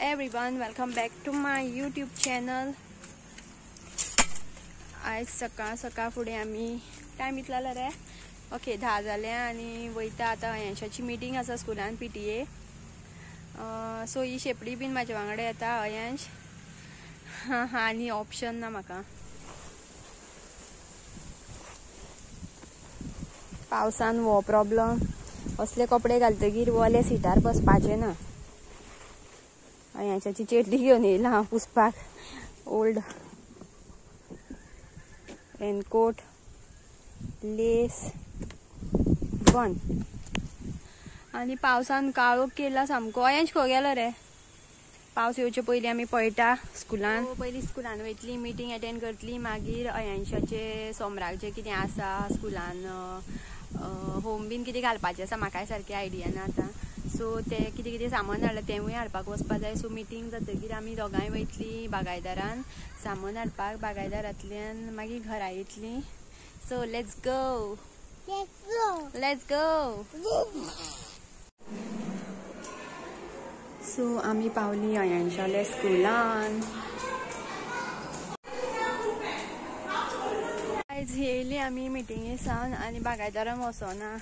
everyone, welcome back to my YouTube channel. आज सकाळ फुडें आमी टायम इतलो रे ओके 10 जाले आनी वयता आतां अयांशाची मिटींग आसा स्कुलान PTA. सो ही शेपडी बीन म्हाजे वांगडा येता अयांश आनी ऑप्शन ना म्हाका. पावसान हो प्रॉब्लम, असले कपडे घालतगीर वले सिटार बसपाचे ना. अयांशाची चेडली घेवन येयला हांव पुसपाक. ओल्ड रेनकोट, लेस बंद आनी पावसान काळोख केला सामको. अयांश खंय गेलो रे? पावस येवचे पयलीं आमी पळयता स्कुलान. पयलीं स्कुलान वयतली, मिटींग अटेंड करतली, मागीर अयांशाचे सोमराक जे कितें आसा स्कुलान होम बीन कितें घालपाचें आसा म्हाकाय सारकी आयडिया ना आतां. सो ते कितें सामान हाडलां तेंवूय हाडपाक वचपा जाय. सो मिटींग जातकीर आमी दोगांय वयतली बागायदारान सामान हाडपाक. बागायदारांतल्यान मागीर घरा येतली. So let's go. सो आमी पावली अयांशाले स्कुलान. आयज येयली आमी मिटिंगे सावन आनी बागायदारान वचोना.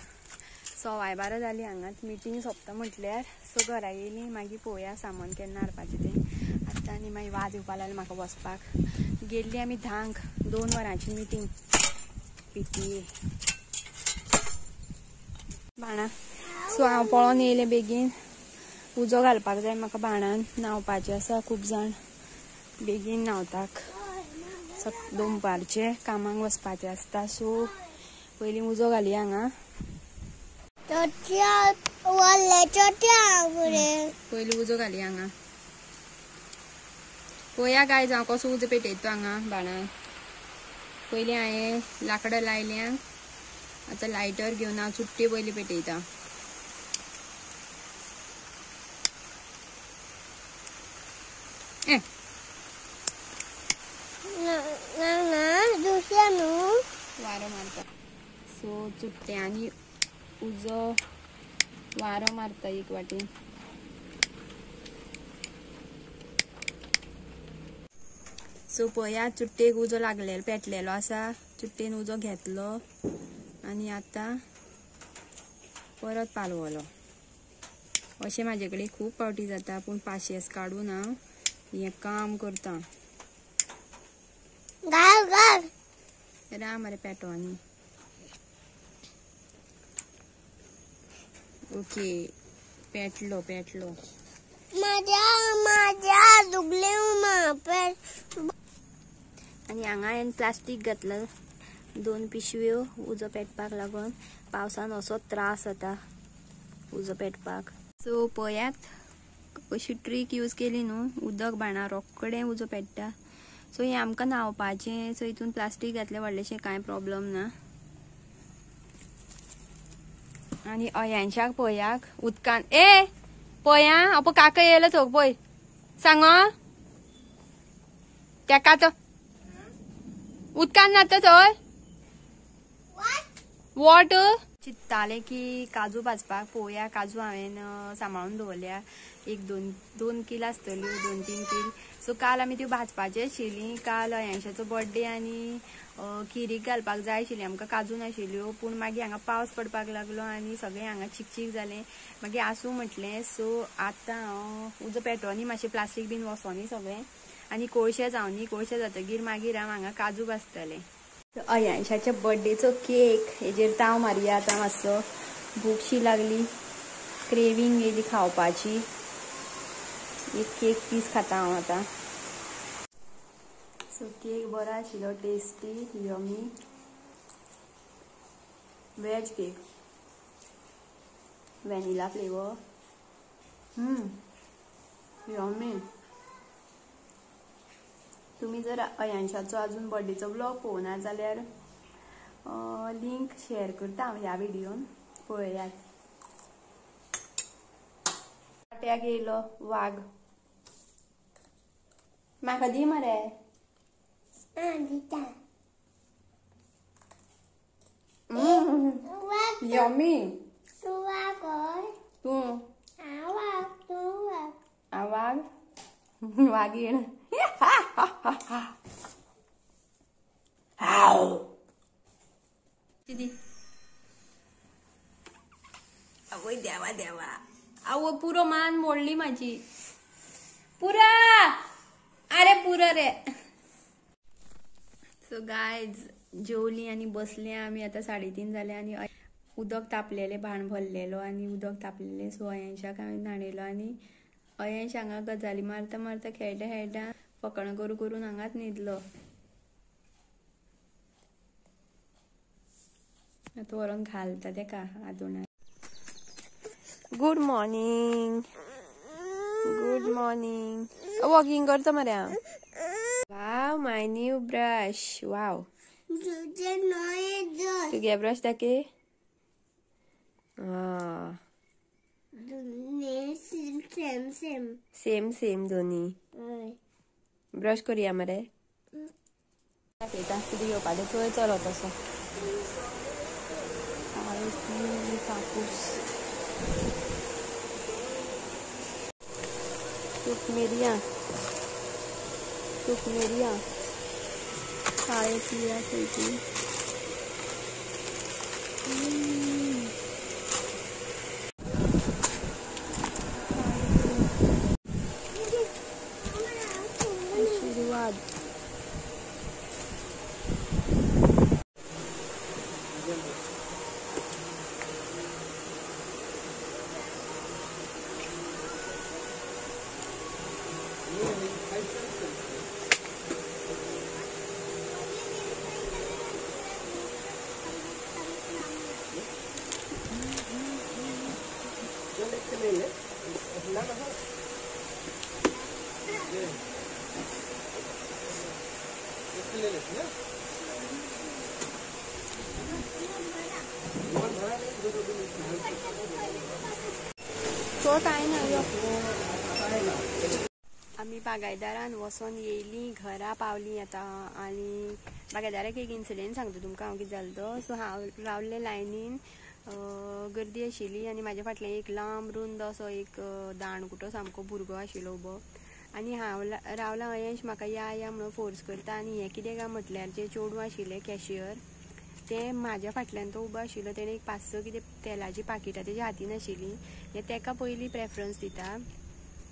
12:15 जाली हांगाच मिटींग सोंपता म्हटल्यार. सो घरा येयली, मागीर पळोवया सामान केन्ना हाडपाचें तें. आतां आनी मागीर वाज येवपा लागले म्हाका बसपाक. गेल्ली आमी 10:00 2 वरांची मिटींग PTA बाणा. सो हांव पळोवन येयलें बेगीन. उजो घालपाक जाय म्हाका बाणान. न्हांवपाचें आसा खूब जाण. बेगीन न्हांवताक. दनपारचे कामाक वचपाचें आसता. सो पयलीं उजो घालया हांगा. पयलीं उजो घालया हांगा. पळोवया गायज हांव कसो उजो पेटयता हांगा बाणान. पयलीं हांवें लांकडां लायल्या. आतां लायटर घेवन हांव चुट्टी पयलीं पेटयता. वारो मारता. सो चुट्ट्यांनी उजो वारो मारता एक वाटेन. सो पळया चुट्टेक उजो लागलेलो पेटलेलो आसा. चुट्टेन उजो घेतलो आनी आतां परत पालवलो. अशें म्हाजे कडेन खूब फावटी जाता, पूण पाशेंस काडून हांव हें काम करता. राम रे पेटोनी. ओके पेटलो. आनी हांगा हांवें प्लास्टीक घातलं 2 पिशव्यो उजो पेटपाक लागून. पावसान असो त्रास जाता उजो पेटपाक. सो पळयात अशी ट्रीक यूज केली न्हू, उदक बाणा रोखडें उजो पेट्टा. सो हें आमकां न्हांवपाचें. सो हितून प्लास्टीक घातलें व्हडलेशें कांय प्रॉब्लम ना. आनी अयांशाक पळयाक उदकान पळया आप काका येयलो चोग पळय सांगो तेका तो उदकान नाता थंय. वॉट चित्ताले की काजू भाजपाक. पळोवया काजू हांवें सांबाळून दवरल्या. 1-2 कील आसतली, 2-3 कील. सो काल आमी त्यो भाजपाची आशिल्ली. काल अयांशाचो बर्थडे आनी खिरीक घालपाक जाय आशिल्ली आमकां काजू नाशिल्ल्यो. पूण मागीर हांगा पावस पडपाक लागलो आनी सगळें हांगा चिकचीक जालें. मागीर आसूं म्हटलें. सो आतां हांव उजो पेटोनी मातशें प्लास्टीक बीन वसोनी सगळें आनी कोळशे जावनी. कोळशे जातकीर मागीर हांव हांगा काजू भाजतलें. अयांशाच्या बर्थडेचो केक हेजेर ताव मारया आतां. मातसो भूकशी लागली, क्रेविंग येयली खावपाची. एक केक पीस खाता हांव आतां. सो केक बरो आशिल्लो, tasty, yummy. Veg cake, vanilla flavour. Yummy. तुम्ही जर अयांशाचो अजून बर्थडेचो व्लॉग पळोवना जाल्यार लिंक शेअर करता हांव ह्या व्हिडिओन. पळयात. वाट्याक येयलो वाघ. म्हाका दी मरे. यमी. तू वाघ. वागीण आवय देवा देवा अव पुरो मान मोडली माझी पुरा अरे पुरा रे. सो गायज जेवली आणि बसले आम्ही आता 3:30 झाले आणि उदक तापलेले भाण भरलेलो आणि उदक तापलेले. सो अयांशाक हांवें न्हाणयलो आणि अयांश हांगा गजाली मारता मारता खेळटा खेळटा फकाणां करून करून हांगाच न्हिदलो. आतां व्हरोन घालता तेका हातून. Good morning good morning. Walking करता मरे हांव. वाव माय न्यू ब्रश. वाव तुगे ब्रश दाखय. सेम सेम दोन्ही. ब्रश करूया मरे. दाखयता कितें घेवपाचें थंय चलो तसो. कापूस तुकमेरिया काळे पिवळ्या खंयची. आशीर्वाद तो काय ना आम्ही बागायदारान वचोन येयली घरा पावली आता. आणि बागायदाराक एक इन्सिडेंट सांगता तुमकां हांव कितें जालो तो. सो हांव रावल्ले लायनीन गर्दी आशिल्ली आणि म्हाज्या फाटल्यान एक लांब रुंद असो एक दाणकुटो सामको भुरगो आशिल्लो उबो. आणि हांव रावला अयंश म्हाका या म्हणून फोर्स करता. आणि हें कितें काय म्हटल्यार जे चेडूं आशिल्लें कॅशियर ते म्हाज्या फाटल्यान तो उबो आशिल्लो. तेणें एक 5-6 कितें तेलाची पाकिटां तेज्या हातीन आशिल्लीं. हें तेका पयलीं प्रेफरन्स दिता.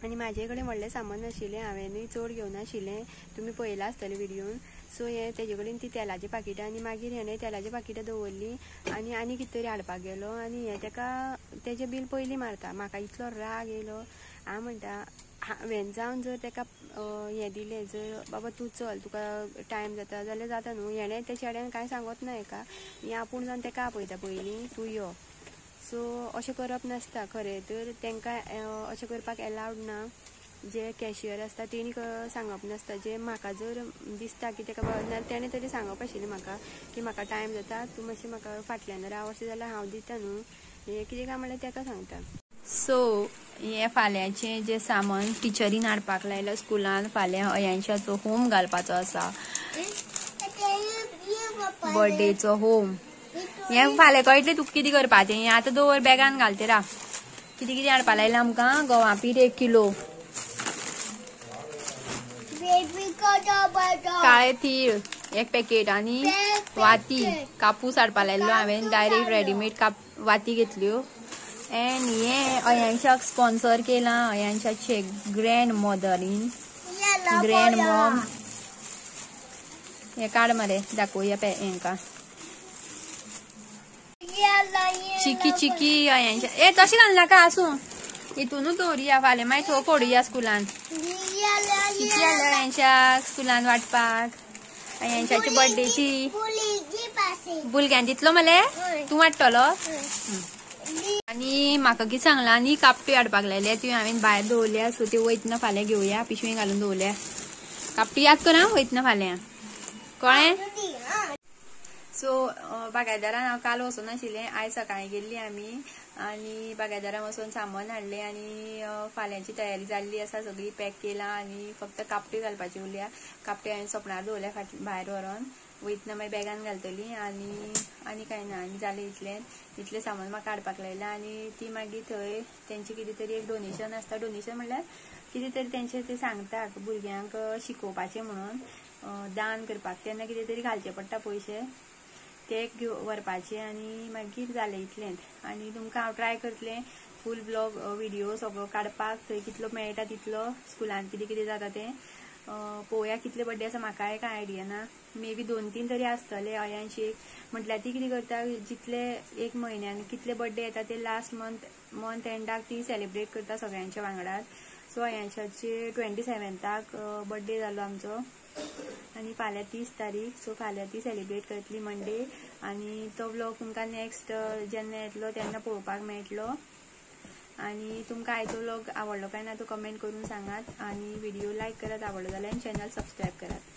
आणि म्हाजे कडेन व्हडलें सामान नाशिल्लें. हांवेंनूय चड घेवनाशिल्लें. तुमी पळयलां आसतलें व्हिडियोन. सो हें तेजे कडेन ती तेलाची पाकिटां आनी मागीर हेणें तेलाची पाकिटां दवरलीं आनी कितें तरी हाडपाक गेलो. आनी हें तेका तेजें बील पयलीं मारता. म्हाका इतलो राग येयलो. हांव म्हणटा हांवें जावन जर तेका हें दिलें जर बाबा तूं चल तुका टायम जाता जाल्यार जाता न्हू. हेणें त्या चेड्यान कांय सांगत ना हेका. हें आपूण जावन तेका आपयता पयलीं तूं यो. सो अशें करप नासता खरें तर. तांकां अशें करपाक एलावड ना. जे कॅशियर आसता तेणी सांगप नासता. जे म्हाका जर दिसता की तेका तेणें तरी सांगप आशिल्लें म्हाका की म्हाका टायम जाता तूं मातशें म्हाका फाटल्यान राव अशें जाल्यार हांव दिता न्हू. हें कितें काय म्हणल्यार तेका सांगता. सो हे फाल्यांचें जे सामान टिचरीन हाडपाक लायला स्कुलान. फाल्यां अयांशाचो होम घालपाचो आसा. बर्थडेचो होम. हें फाल्यां कळटलें तुका कितें करपाचें. हें आतां दवर बॅगान घालते रा. कितें कितें हाडपा लायलां आमकां. गंवा पीठ 1 किलो. काळे तीळ 1 पॅकेट आनी वाती. कापूस हाडपा लायल्लो हांवें. डायरेक्ट रेडीमेड वाती घेतल्यो. एंड हें अयांशाक स्पॉन्सर केलां अयांशाचे ग्रँड मदरीन ग्रँड मॉम. हें काड मरे दाखोवया हेंका. चिकी अयांशा ए तशें घालनाका आसूं. हितूनूच दवरुया फाल्यां मागीर थंय फोडुया स्कुलान. चिकी हाडल्या अयांशाक स्कुलान वाटपाक. अयांशाची बर्थडेची. भुरग्यान दितलो मले तूं वाडटलो. आणि म्हाका कितें सांगलां आनी कापटी हाडपाक लायल्या. ती हांवें भायर दवरल्या. सो त्यो वयतना फाल्यां घेवया. पिशवेन घालून दवरल्या. कापटी याद कर हां वयतना फाल्यां कळ्ळें. सो बागायदारान हांव काल वचून आशिल्लें. आयज सकाळीं गेल्लीं आमी आनी बागायदारान वचून सामान हाडलें आनी फाल्यांची तयारी जाल्ली आसा. सगळी पॅक केलां आनी फक्त कापटी घालपाची उरल्या. कापटी हांवें सपणार दवरल्या भायर व्हरोन. वयतना मागीर बॅगान घालतलीं आनी कांय ना. आनी जालें इतलें सामान म्हाका हाडपाक लायलां. आनी ती मागीर थंय तेंची कितें तरी एक डोनेशन आसता. डोनेशन म्हणल्यार कितें तरी तेंचे ते सांगतात भुरग्यांक शिकोवपाचें म्हणून दान करपाक तेन्ना कितें तरी घालचे पडटा पयशे ते व्हरपाचे आनी मागीर जालें इतलेंच। आनी तुमकां हांव ट्राय करतलें फूल ब्लॉग व्हिडिओ सगळो काडपाक थंय कितलो मेळटा तितलो स्कुलान कितें कितें जाता तें पळोवया कितले बड्डे आसा म्हाकाय कांय आयडिया ना मे बी 2-3 तरी आसतले अयांशी म्हटल्यार ती कितें करता जितले एक म्हयन्यान कितले बड्डे येता ते लास्ट मंथ एंडाक ती सेलिब्रेट करता सगळ्यांच्या वांगडात। सो अयांशाचे 27क बड्डे जालो आमचो आनी फाल्यां 30 तारीख सो फाल्यां ती सेलिब्रेट करतली मंडे आनी तो व्लॉग तुमकां नेक्स्ट जेन्ना येतलो तेन्ना पळोवपाक मेळटलो। आनी तुमकां आयचो व्लॉग आवडलो काय ना तो कमेंट करून सांगात आनी व्हिडिओ लायक करात आवडलो जाल्यार चॅनल सबस्क्रायब करात।